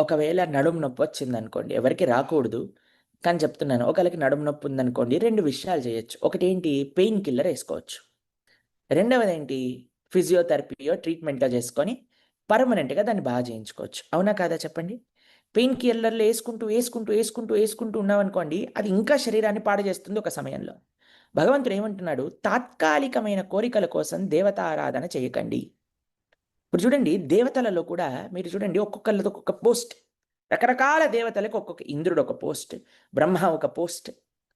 ఒకవేళ నడుము నొప్పి వచ్చిందనుకోండి, ఎవరికీ రాకూడదు. కానీ చెప్తున్నాను. ఒకళ్ళకి నడుము నొప్పి ఉందనుకోండి, 2 విషయాలు చేయొచ్చు. ఒకటేంటి, పెయిన్ కిల్లర్ ఏసుకోవచ్చు. రెండవదేంటి, ఫిజియోథెరపీయో, ట్రీట్మెంటో చేసుకొని పర్మనెంట్‌గా దాన్ని చేయించుకోవచ్చు. అవునా కాదా చెప్పండి? పెయిన్ కిల్లర్లు ఏసుకుంటూ ఉన్నామనుకోండి, అది ఇంకా శరీరాన్ని పాడు చేస్తుంది ఒక సమయంలో. భగవంతుడు ఏమంటున్నాడు, తాత్కాలికమైన కోరికల కోసం దేవతారాధన చేయకండి. ఇప్పుడు చూడండి, దేవతలలో కూడా మీరు చూడండి, ఒక్కొక్కళ్ళది ఒక్కొక్క పోస్ట్. రకరకాల దేవతలకు ఒక్కొక్క, ఇంద్రుడు ఒక పోస్ట్, బ్రహ్మ ఒక పోస్ట్,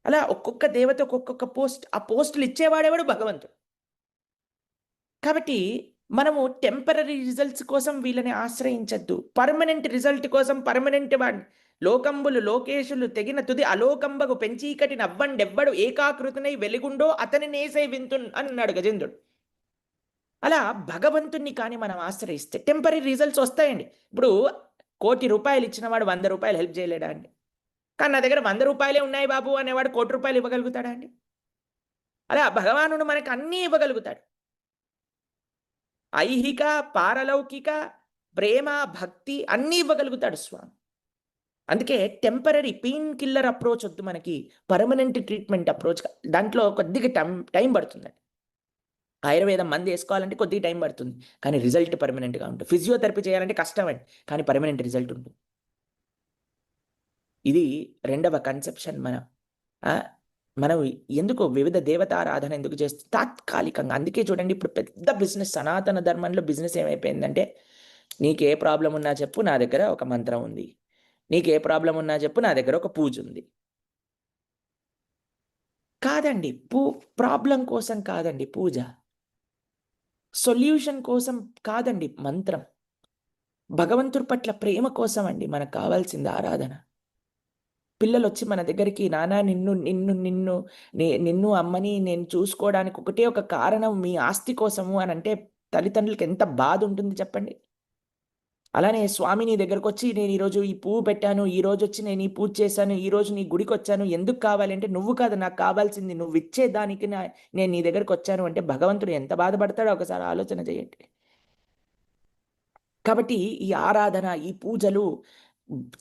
అలా ఒక్కొక్క దేవత ఒక్కొక్క పోస్ట్. ఆ పోస్టులు ఇచ్చేవాడెవడు? భగవంతుడు. కాబట్టి మనము టెంపరరీ రిజల్ట్స్ కోసం వీళ్ళని ఆశ్రయించద్దు. పర్మనెంట్ రిజల్ట్ కోసం పర్మనెంట్ వాడిని, లోకంబులు లోకేశులు తెగిన తుది అలోకంబగు పెంచీకటి నవ్వండెవ్వడు ఏకాకృతినై వెలిగుండో అతని నేసే వింతున్ అన్నాడు గజేంద్రుడు. అలా భగవంతుణ్ణి కానీ మనం ఆశ్రయిస్తే టెంపరీ రిజల్ట్స్ వస్తాయండి. ఇప్పుడు ₹1,00,00,000 ఇచ్చిన వాడు ₹100 హెల్ప్ చేయలేడా అండి? కానీ నా దగ్గర ₹100 ఉన్నాయి బాబు అనేవాడు ₹1,00,00,000 ఇవ్వగలుగుతాడా అండి? అలా భగవానుడు మనకు అన్నీ ఇవ్వగలుగుతాడు. ఐహిక, పారలౌకిక, ప్రేమ, భక్తి అన్నీ ఇవ్వగలుగుతాడు స్వామి. అందుకే టెంపరరీ పెయిన్ కిల్లర్ అప్రోచ్ వద్దు మనకి. Permanent treatment approach. దాంట్లో కొద్దిగా టైం పడుతుందండి. ఆయుర్వేదం మందేసుకోవాలంటే కొద్దిగా టైం పడుతుంది. కానీ రిజల్ట్ పర్మనెంట్‌గా ఉంటుంది. ఫిజియోథెరపీ చేయాలంటే కష్టమండి. కానీ పర్మనెంట్ రిజల్ట్ ఉంటుంది. ఇది రెండవ కన్సెప్షన్ మనం ఎందుకు వివిధ దేవతారాధన ఎందుకు చేస్తాం? తాత్కాలికంగా. అందుకే చూడండి, ఇప్పుడు పెద్ద బిజినెస్, సనాతన ధర్మంలో బిజినెస్ ఏమైపోయిందంటే, నీకే ప్రాబ్లమ్ ఉన్నా చెప్పు, నా దగ్గర ఒక మంత్రం ఉంది. నీకే ప్రాబ్లమ్ ఉన్నా చెప్పు, నా దగ్గర ఒక పూజ ఉంది. కాదండి. ప్రాబ్లం కోసం కాదండి పూజ. సొల్యూషన్ కోసం కాదండి మంత్రం. భగవంతుడి పట్ల ప్రేమ కోసం అండి మనకు కావాల్సింది ఆరాధన. పిల్లలొచ్చి మన దగ్గరికి, నాన్న నిన్ను నిన్ను నిన్ను నిన్ను అమ్మని నేను చూసుకోవడానికి ఒకటే ఒక కారణం మీ ఆస్తి కోసము అనంటే తల్లిదండ్రులకి ఎంత బాధ ఉంటుంది చెప్పండి. అలానే స్వామి నీ దగ్గరకొచ్చి, నేను ఈరోజు ఈ పువ్వు పెట్టాను, ఈరోజొచ్చి నేను ఈ పూజ చేశాను, ఈరోజు నీ గుడికొచ్చాను, ఎందుకు కావాలి అంటే, నువ్వు కాదు నాకు కావాల్సింది, నువ్విచ్చే దానికి నేను నీ దగ్గరకొచ్చాను అంటే భగవంతుడు ఎంత బాధపడతాడో ఒకసారి ఆలోచన చేయండి. కాబట్టి ఈ ఆరాధన, ఈ పూజలు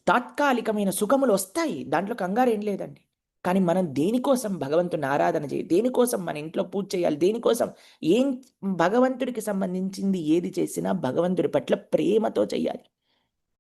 తాత్కాలికమైన సుఖములు వస్తాయి. దాంట్లో కంగారేం లేదండి. కానీ మనం దేనికోసం భగవంతుని ఆరాధన చేయాలి? దేనికోసం మన ఇంట్లో పూజ చేయాలి? దేనికోసం? ఏం భగవంతుడికి సంబంధించింది ఏది చేసినా భగవంతుడి పట్ల ప్రేమతో చేయాలి.